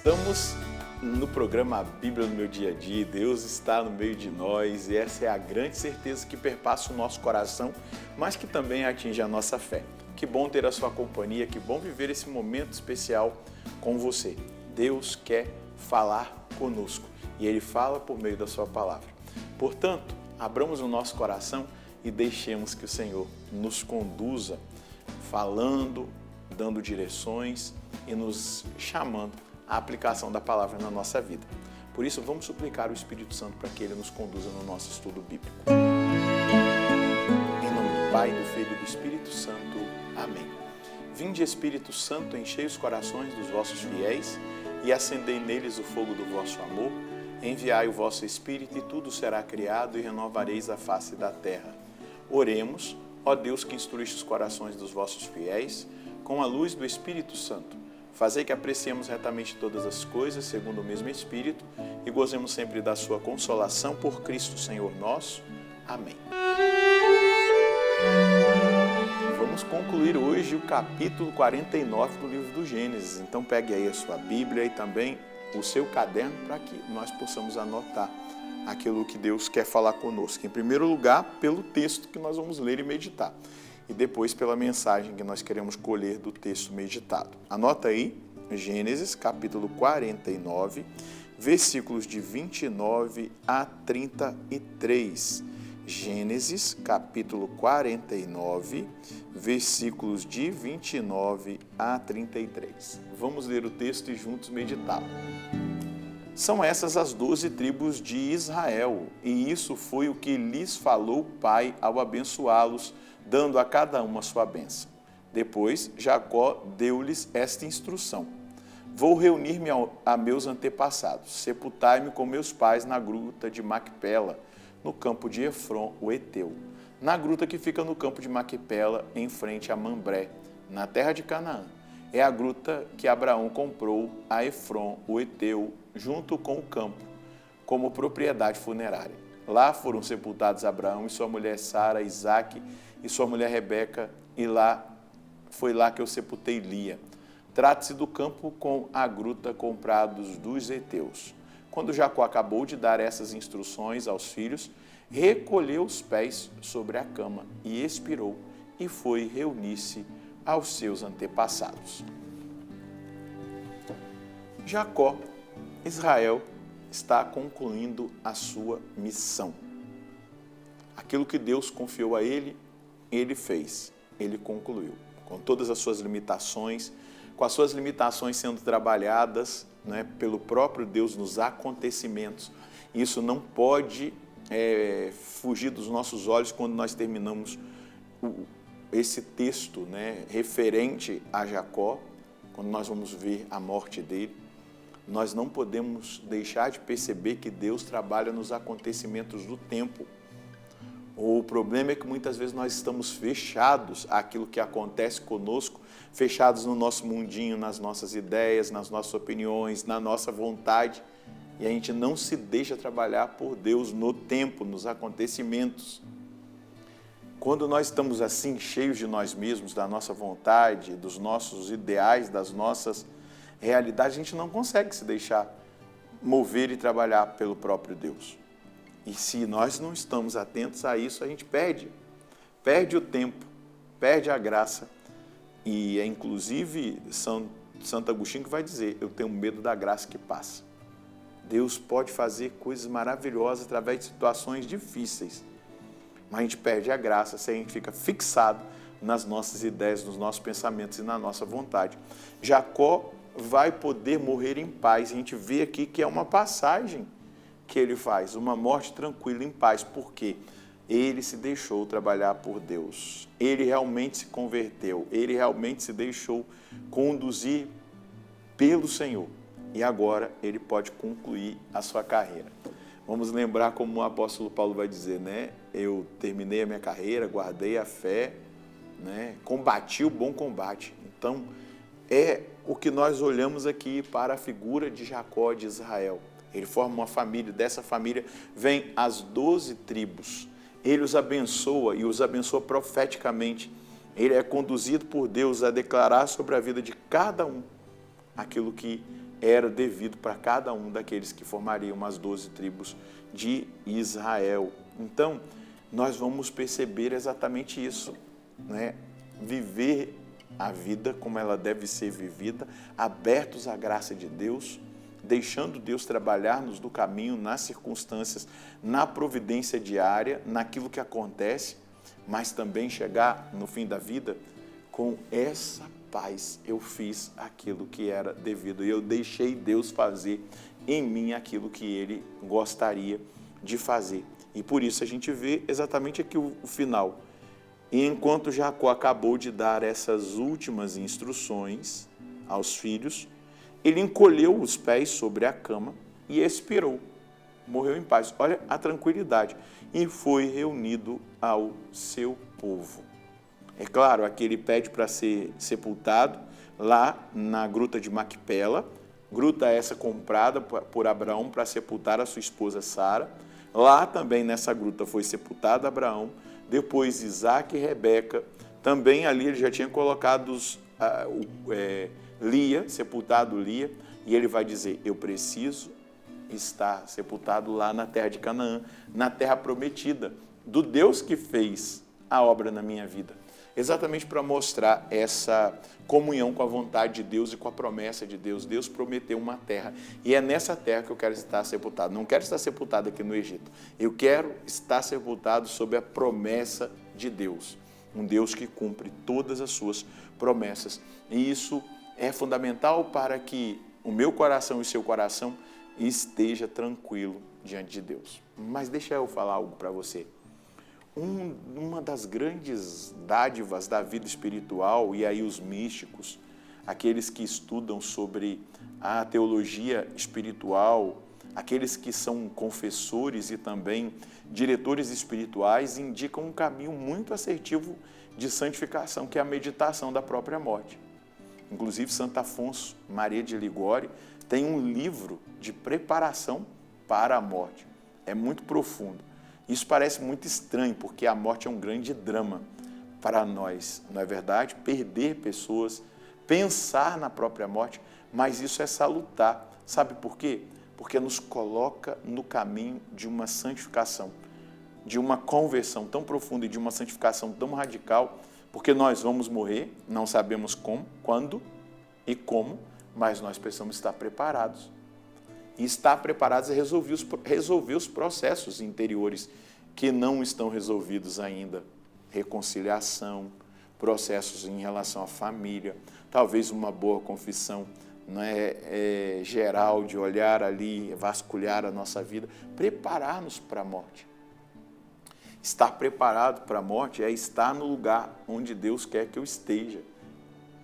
Estamos no programa A Bíblia no Meu Dia a Dia. Deus está no meio de nós e essa é a grande certeza que perpassa o nosso coração, mas que também atinge a nossa fé. Que bom ter a sua companhia, que bom viver esse momento especial com você. Deus quer falar conosco e Ele fala por meio da sua palavra. Portanto, abramos o nosso coração e deixemos que o Senhor nos conduza, falando, dando direções e nos chamando à aplicação da palavra na nossa vida. Por isso, vamos suplicar o Espírito Santo para que Ele nos conduza no nosso estudo bíblico. Em nome do Pai, do Filho e do Espírito Santo. Amém. Vinde, Espírito Santo, enchei os corações dos vossos fiéis e acendei neles o fogo do vosso amor. Enviai o vosso Espírito e tudo será criado e renovareis a face da terra. Oremos, ó Deus que instruíste os corações dos vossos fiéis, com a luz do Espírito Santo. Fazei que apreciemos retamente todas as coisas, segundo o mesmo Espírito, e gozemos sempre da sua consolação por Cristo Senhor nosso. Amém. Vamos concluir hoje o capítulo 49 do livro do Gênesis. Então pegue aí a sua Bíblia e também o seu caderno para que nós possamos anotar aquilo que Deus quer falar conosco. Em primeiro lugar, pelo texto que nós vamos ler e meditar. E depois pela mensagem que nós queremos colher do texto meditado. Anota aí, Gênesis, capítulo 49, versículos de 29 a 33. Gênesis, capítulo 49, versículos de 29 a 33. Vamos ler o texto e juntos meditá-lo. São essas as 12 tribos de Israel, e isso foi o que lhes falou o Pai ao abençoá-los, dando a cada uma sua bênção. Depois, Jacó deu-lhes esta instrução: vou reunir-me a meus antepassados, sepultai-me com meus pais na gruta de Macpela, no campo de Efron, o Eteu, na gruta que fica no campo de Macpela, em frente a Mambré, na terra de Canaã. É a gruta que Abraão comprou a Efron, o Eteu, junto com o campo, como propriedade funerária. Lá foram sepultados Abraão e sua mulher Sara, Isaque e sua mulher Rebeca, e foi lá que eu sepultei Lia. Trata-se do campo com a gruta comprados dos heteus. Quando Jacó acabou de dar essas instruções aos filhos, recolheu os pés sobre a cama e expirou, e foi reunir-se aos seus antepassados. Jacó, Israel, está concluindo a sua missão. Aquilo que Deus confiou a ele, ele fez, ele concluiu, com todas as suas limitações, com as suas limitações sendo trabalhadas, né, pelo próprio Deus nos acontecimentos. Isso não pode fugir dos nossos olhos quando nós terminamos esse texto, né, referente a Jacó, quando nós vamos ver a morte dele. Nós não podemos deixar de perceber que Deus trabalha nos acontecimentos do tempo. O problema é que muitas vezes nós estamos fechados àquilo que acontece conosco, fechados no nosso mundinho, nas nossas ideias, nas nossas opiniões, na nossa vontade, e a gente não se deixa trabalhar por Deus no tempo, nos acontecimentos. Quando nós estamos assim, cheios de nós mesmos, da nossa vontade, dos nossos ideais, das nossas realidades, a gente não consegue se deixar mover e trabalhar pelo próprio Deus. E se nós não estamos atentos a isso, a gente perde o tempo, perde a graça. E é inclusive Santo Agostinho que vai dizer: eu tenho medo da graça que passa. Deus pode fazer coisas maravilhosas através de situações difíceis, mas a gente perde a graça se a gente fica fixado nas nossas ideias, nos nossos pensamentos e na nossa vontade. Jacó vai poder morrer em paz. A gente vê aqui que é uma passagem que ele faz, uma morte tranquila, em paz, porque ele se deixou trabalhar por Deus, ele realmente se converteu, ele realmente se deixou conduzir pelo Senhor, e agora ele pode concluir a sua carreira. Vamos lembrar como o apóstolo Paulo vai dizer, né? Eu terminei a minha carreira, guardei a fé, né? Combati o bom combate. Então, é o que nós olhamos aqui para a figura de Jacó de Israel. Ele forma uma família, dessa família vem as 12 tribos. Ele os abençoa e os abençoa profeticamente. Ele é conduzido por Deus a declarar sobre a vida de cada um aquilo que era devido para cada um daqueles que formariam as 12 tribos de Israel. Então, nós vamos perceber exatamente isso, né? Viver a vida como ela deve ser vivida, abertos à graça de Deus, deixando Deus trabalhar-nos do caminho, nas circunstâncias, na providência diária, naquilo que acontece, mas também chegar no fim da vida com essa paz. Eu fiz aquilo que era devido e eu deixei Deus fazer em mim aquilo que Ele gostaria de fazer. E por isso a gente vê exatamente aqui o final. E enquanto Jacó acabou de dar essas últimas instruções aos filhos, ele encolheu os pés sobre a cama e expirou. Morreu em paz. Olha a tranquilidade. E foi reunido ao seu povo. É claro, aqui ele pede para ser sepultado lá na gruta de Macpela, gruta essa comprada por Abraão para sepultar a sua esposa Sara. Lá também nessa gruta foi sepultado Abraão, depois Isaac e Rebeca. Também ali ele já tinha colocado Lia, sepultado Lia, e ele vai dizer, eu preciso estar sepultado lá na terra de Canaã, na terra prometida, do Deus que fez a obra na minha vida. Exatamente para mostrar essa comunhão com a vontade de Deus e com a promessa de Deus. Deus prometeu uma terra, e é nessa terra que eu quero estar sepultado. Não quero estar sepultado aqui no Egito. Eu quero estar sepultado sob a promessa de Deus. Um Deus que cumpre todas as suas promessas. E isso é fundamental para que o meu coração e o seu coração esteja tranquilo diante de Deus. Mas deixa eu falar algo para você. Uma das grandes dádivas da vida espiritual, e aí os místicos, aqueles que estudam sobre a teologia espiritual, aqueles que são confessores e também diretores espirituais, indicam um caminho muito assertivo de santificação, que é a meditação da própria morte. Inclusive, Santo Afonso Maria de Ligório tem um livro de preparação para a morte. É muito profundo. Isso parece muito estranho, porque a morte é um grande drama para nós, não é verdade? Perder pessoas, pensar na própria morte, mas isso é salutar. Sabe por quê? Porque nos coloca no caminho de uma santificação, de uma conversão tão profunda e de uma santificação tão radical, porque nós vamos morrer, não sabemos como, quando e como, mas nós precisamos estar preparados. E estar preparados é resolver os processos interiores que não estão resolvidos ainda. Reconciliação, processos em relação à família, talvez uma boa confissão, não é, geral, de olhar ali, vasculhar a nossa vida, preparar-nos para a morte. Estar preparado para a morte é estar no lugar onde Deus quer que eu esteja.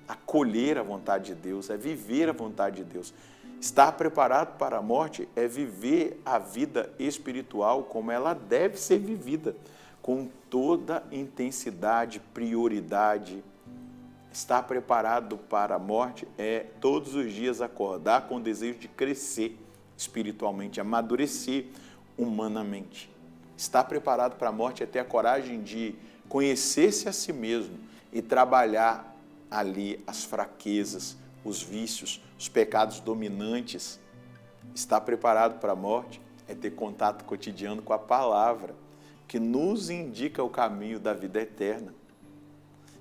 Acolher a vontade de Deus, é viver a vontade de Deus. Estar preparado para a morte é viver a vida espiritual como ela deve ser vivida, com toda intensidade, prioridade. Estar preparado para a morte é todos os dias acordar com o desejo de crescer espiritualmente, amadurecer humanamente. Estar preparado para a morte é ter a coragem de conhecer-se a si mesmo e trabalhar ali as fraquezas, os vícios, os pecados dominantes. Estar preparado para a morte é ter contato cotidiano com a palavra, que nos indica o caminho da vida eterna.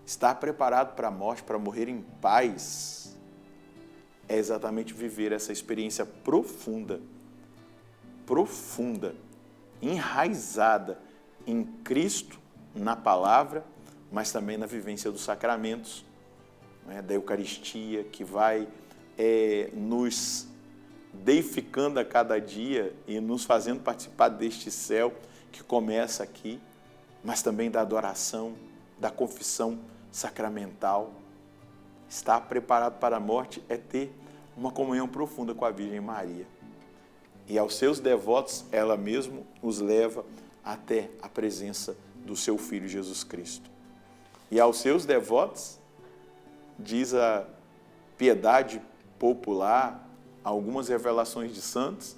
Estar preparado para a morte, para morrer em paz, é exatamente viver essa experiência profunda, enraizada em Cristo, na palavra, mas também na vivência dos sacramentos, da Eucaristia, que vai nos deificando a cada dia e nos fazendo participar deste céu que começa aqui, mas também da adoração, da confissão sacramental. Estar preparado para a morte é ter uma comunhão profunda com a Virgem Maria. E aos seus devotos, ela mesma os leva até a presença do seu Filho Jesus Cristo. E aos seus devotos, diz a piedade popular, algumas revelações de santos,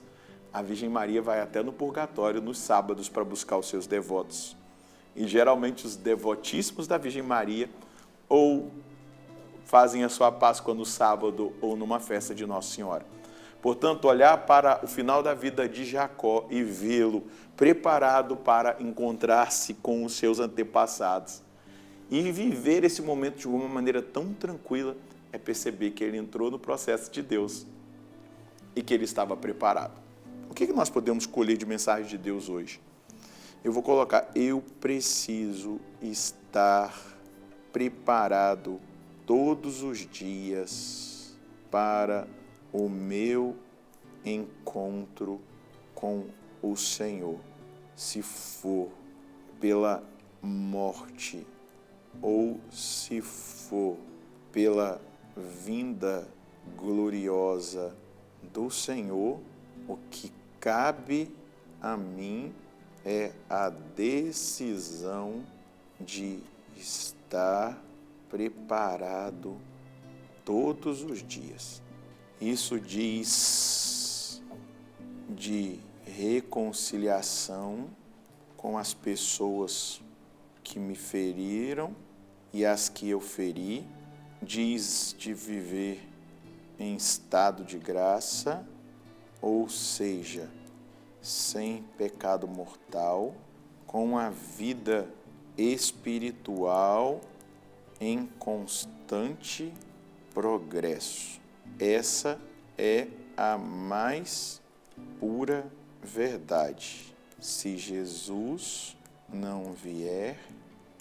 a Virgem Maria vai até no purgatório nos sábados para buscar os seus devotos. E geralmente os devotíssimos da Virgem Maria ou fazem a sua Páscoa no sábado ou numa festa de Nossa Senhora. Portanto, olhar para o final da vida de Jacó e vê-lo preparado para encontrar-se com os seus antepassados e viver esse momento de uma maneira tão tranquila, é perceber que ele entrou no processo de Deus e que ele estava preparado. O que nós podemos colher de mensagem de Deus hoje? Eu vou colocar: eu preciso estar preparado todos os dias para o meu encontro com o Senhor. Se for pela morte ou se for pela vinda gloriosa do Senhor, o que cabe a mim é a decisão de estar preparado todos os dias. Isso diz de reconciliação com as pessoas que me feriram e as que eu feri, diz de viver em estado de graça, ou seja, sem pecado mortal, com a vida espiritual em constante progresso. Essa é a mais pura verdade. Se Jesus não vier,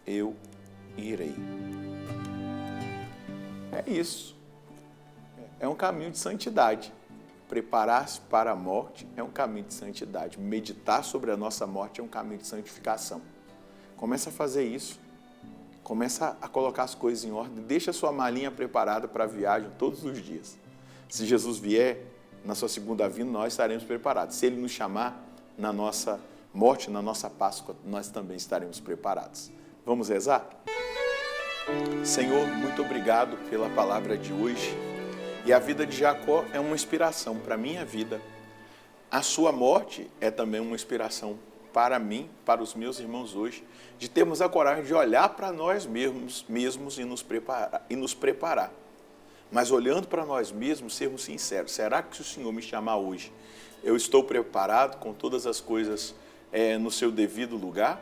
eu irei. É isso. É um caminho de santidade. Preparar-se para a morte é um caminho de santidade. Meditar sobre a nossa morte é um caminho de santificação. Começa a fazer isso. Começa a colocar as coisas em ordem. Deixa a sua malinha preparada para a viagem todos os dias. Se Jesus vier na sua segunda vinda, nós estaremos preparados. Se Ele nos chamar na nossa morte, na nossa Páscoa, nós também estaremos preparados. Vamos rezar? Senhor, muito obrigado pela palavra de hoje. E a vida de Jacó é uma inspiração para a minha vida. A sua morte é também uma inspiração para mim, para os meus irmãos hoje, de termos a coragem de olhar para nós mesmos e nos preparar. Mas olhando para nós mesmos, sermos sinceros. Será que se o Senhor me chamar hoje, eu estou preparado com todas as coisas no seu devido lugar?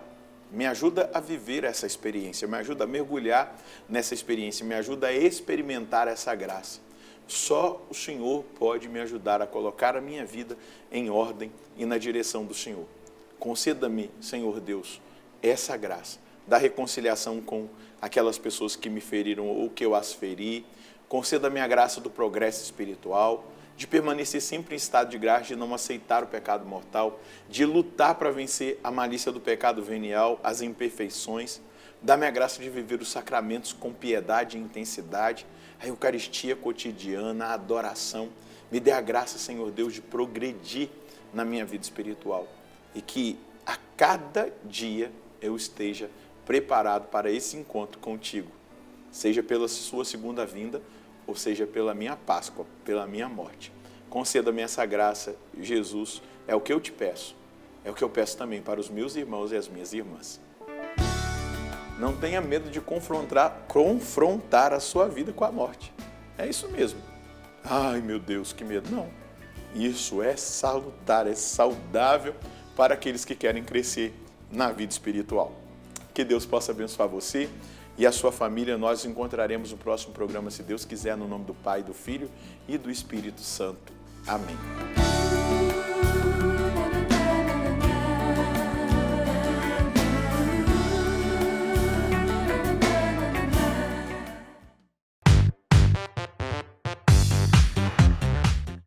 Me ajuda a viver essa experiência, me ajuda a mergulhar nessa experiência, me ajuda a experimentar essa graça. Só o Senhor pode me ajudar a colocar a minha vida em ordem e na direção do Senhor. Conceda-me, Senhor Deus, essa graça da reconciliação com aquelas pessoas que me feriram ou que eu as feri. Conceda-me a graça do progresso espiritual, de permanecer sempre em estado de graça, de não aceitar o pecado mortal, de lutar para vencer a malícia do pecado venial, as imperfeições. Dá-me a graça de viver os sacramentos com piedade e intensidade, a Eucaristia cotidiana, a adoração. Me dê a graça, Senhor Deus, de progredir na minha vida espiritual e que a cada dia eu esteja preparado para esse encontro contigo, seja pela sua segunda vinda ou seja pela minha Páscoa, pela minha morte. Conceda-me essa graça, Jesus, é o que eu te peço, é o que eu peço também para os meus irmãos e as minhas irmãs. Não tenha medo de confrontar a sua vida com a morte. É isso mesmo. Ai, meu Deus, que medo. Não. Isso é salutar, é saudável para aqueles que querem crescer na vida espiritual. Que Deus possa abençoar você e a sua família. Nós nos encontraremos no próximo programa, se Deus quiser, no nome do Pai, do Filho e do Espírito Santo. Amém.